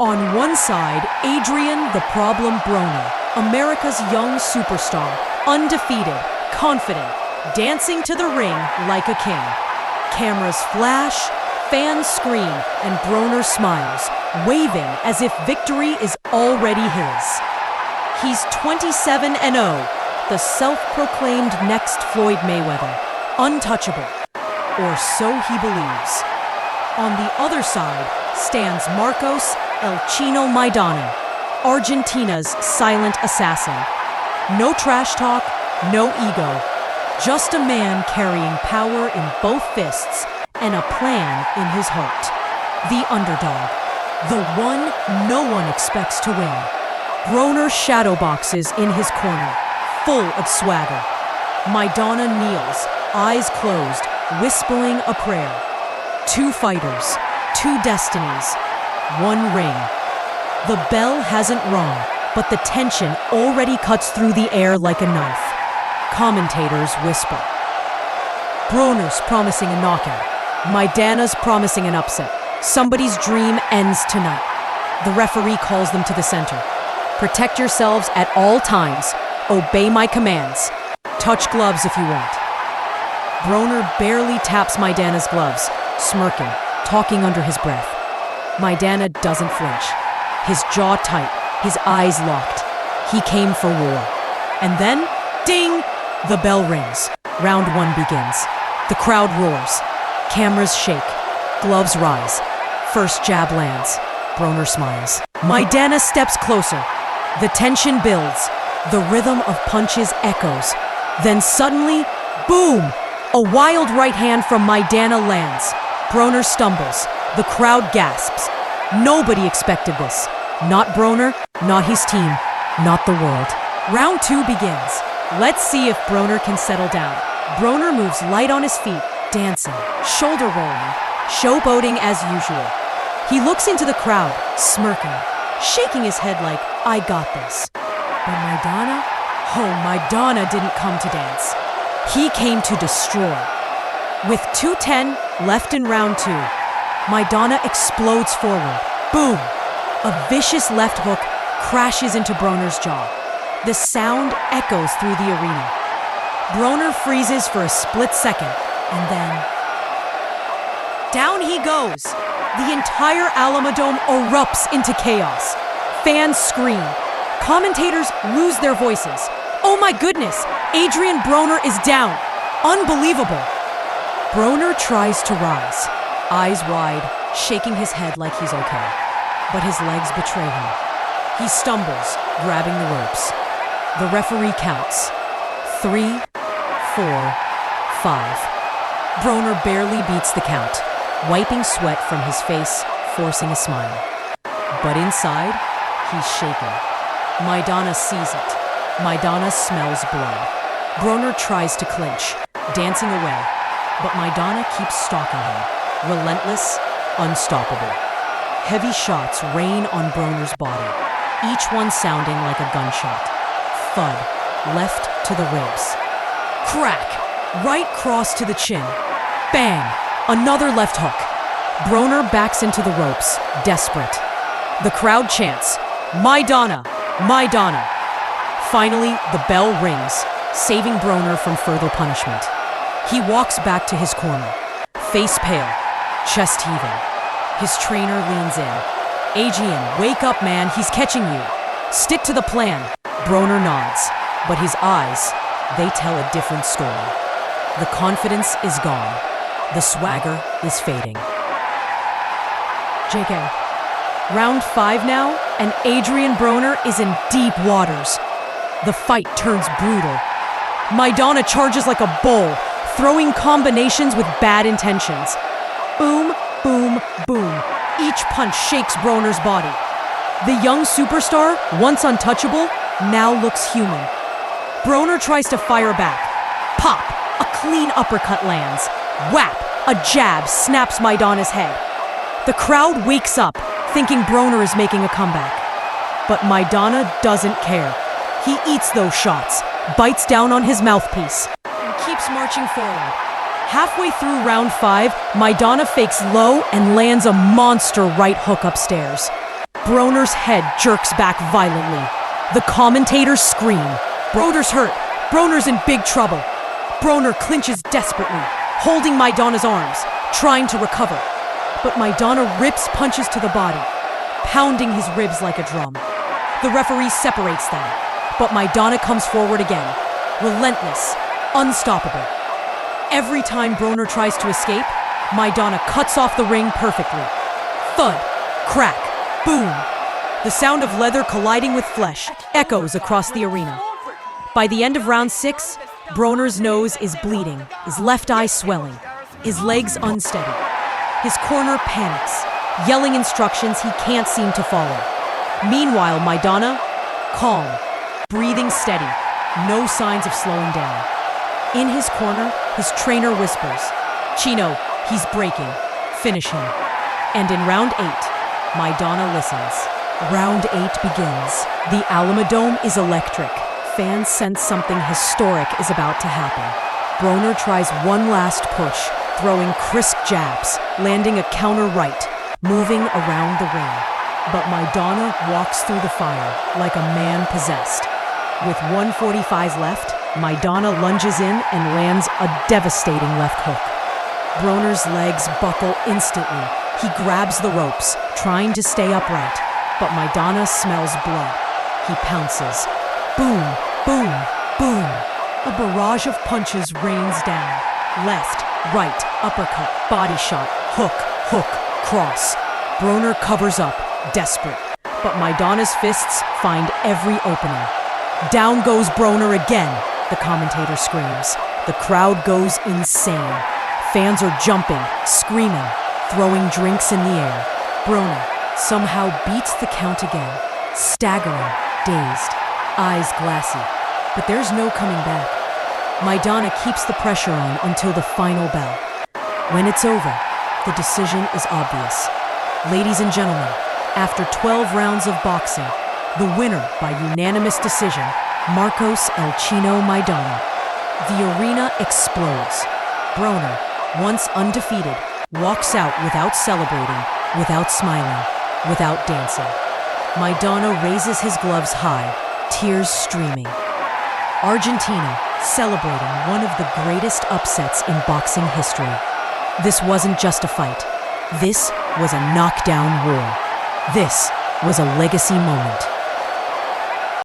On one side, Adrien "The Problem" Broner, America's young superstar, undefeated, confident, dancing to the ring like a king. Cameras flash, fans scream, and Broner smiles, waving as if victory is already his. He's 27-0, the self-proclaimed next Floyd Mayweather, untouchable, or so he believes. On the other side stands Marcos Maidana, Argentina's silent assassin. No trash talk, no ego, just a man carrying power in both fists and a plan in his heart. The underdog, the one no one expects to win. Broner shadowboxes in his corner, full of swagger. Maidana kneels, eyes closed, whispering a prayer. Two fighters, two destinies, one ring. The bell hasn't rung, but the tension already cuts through the air like a knife. Commentators whisper. Broner's promising a knockout. Maidana's promising an upset. Somebody's dream ends tonight. The referee calls them to the center. Protect yourselves at all times. Obey my commands. Touch gloves if you want. Broner barely taps Maidana's gloves, smirking, talking under his breath. Maidana doesn't flinch. His jaw tight, his eyes locked. He came for war. And then, ding! The bell rings. Round one begins. The crowd roars. Cameras shake. Gloves rise. First jab lands. Broner smiles. Maidana steps closer. The tension builds. The rhythm of punches echoes. Then suddenly, boom! A wild right hand from Maidana lands. Broner stumbles. The crowd gasps. Nobody expected this. Not Broner, not his team, not the world. Round two begins. Let's see if Broner can settle down. Broner moves light on his feet, dancing, shoulder rolling, showboating as usual. He looks into the crowd, smirking, shaking his head like, I got this. But Maidana? Oh, Maidana didn't come to dance. He came to destroy. With 2:10 left in round two, Maidana explodes forward. Boom! A vicious left hook crashes into Broner's jaw. The sound echoes through the arena. Broner freezes for a split second, and then down he goes. The entire Alamodome erupts into chaos. Fans scream. Commentators lose their voices. Oh my goodness! Adrien Broner is down. Unbelievable. Broner tries to rise, eyes wide, shaking his head like he's okay. But his legs betray him. He stumbles, grabbing the ropes. The referee counts. 3, 4, 5. Broner barely beats the count, wiping sweat from his face, forcing a smile. But inside, he's shaken. Maidana sees it. Maidana smells blood. Broner tries to clinch, dancing away, but Maidana keeps stalking him, relentless, unstoppable. Heavy shots rain on Broner's body, each one sounding like a gunshot. Thud, left to the ribs. Crack, right cross to the chin. Bang, another left hook. Broner backs into the ropes, desperate. The crowd chants, Maidana, Maidana. Finally, the bell rings, saving Broner from further punishment. He walks back to his corner, face pale, chest heaving. His trainer leans in. Adrien, wake up, man, he's catching you. Stick to the plan. Broner nods, but his eyes, they tell a different story. The confidence is gone. The swagger is fading. JK, round 5 now, and Adrien Broner is in deep waters. The fight turns brutal. Maidana charges like a bull, throwing combinations with bad intentions. Boom, boom, boom. Each punch shakes Broner's body. The young superstar, once untouchable, now looks human. Broner tries to fire back. Pop! A clean uppercut lands. Whap! A jab snaps Maidana's head. The crowd wakes up, thinking Broner is making a comeback. But Maidana doesn't care. He eats those shots, bites down on his mouthpiece, and keeps marching forward. Halfway through round 5, Maidana fakes low and lands a monster right hook upstairs. Broner's head jerks back violently. The commentators scream. Broner's hurt. Broner's in big trouble. Broner clinches desperately, holding Maidana's arms, trying to recover. But Maidana rips punches to the body, pounding his ribs like a drum. The referee separates them, but Maidana comes forward again, relentless, unstoppable. Every time Broner tries to escape, Maidana cuts off the ring perfectly. Thud, crack, boom. The sound of leather colliding with flesh echoes across the arena. By the end of round 6, Broner's nose is bleeding, his left eye swelling, his legs unsteady. His corner panics, yelling instructions he can't seem to follow. Meanwhile, Maidana, calm, breathing steady, no signs of slowing down. In his corner, his trainer whispers, "Chino, he's breaking. Finish him." And in round 8, Maidana listens. Round 8 begins. The Alamodome is electric. Fans sense something historic is about to happen. Broner tries one last push, throwing crisp jabs, landing a counter right, moving around the ring. But Maidana walks through the fire like a man possessed. With 1:45 left, Maidana lunges in and lands a devastating left hook. Broner's legs buckle instantly. He grabs the ropes, trying to stay upright, but Maidana smells blood. He pounces. Boom, boom, boom. A barrage of punches rains down. Left, right, uppercut, body shot, hook, hook, cross. Broner covers up, desperate, but Maidana's fists find every opening. Down goes Broner again, the commentator screams. The crowd goes insane. Fans are jumping, screaming, throwing drinks in the air. Broner somehow beats the count again, staggering, dazed, eyes glassy. But there's no coming back. Maidana keeps the pressure on until the final bell. When it's over, the decision is obvious. Ladies and gentlemen, after 12 rounds of boxing, the winner by unanimous decision, Marcos El Chino Maidana. The arena explodes. Broner, once undefeated, walks out without celebrating, without smiling, without dancing. Maidana raises his gloves high, tears streaming. Argentina, celebrating one of the greatest upsets in boxing history. This wasn't just a fight. This was a knockdown war. This was a legacy moment.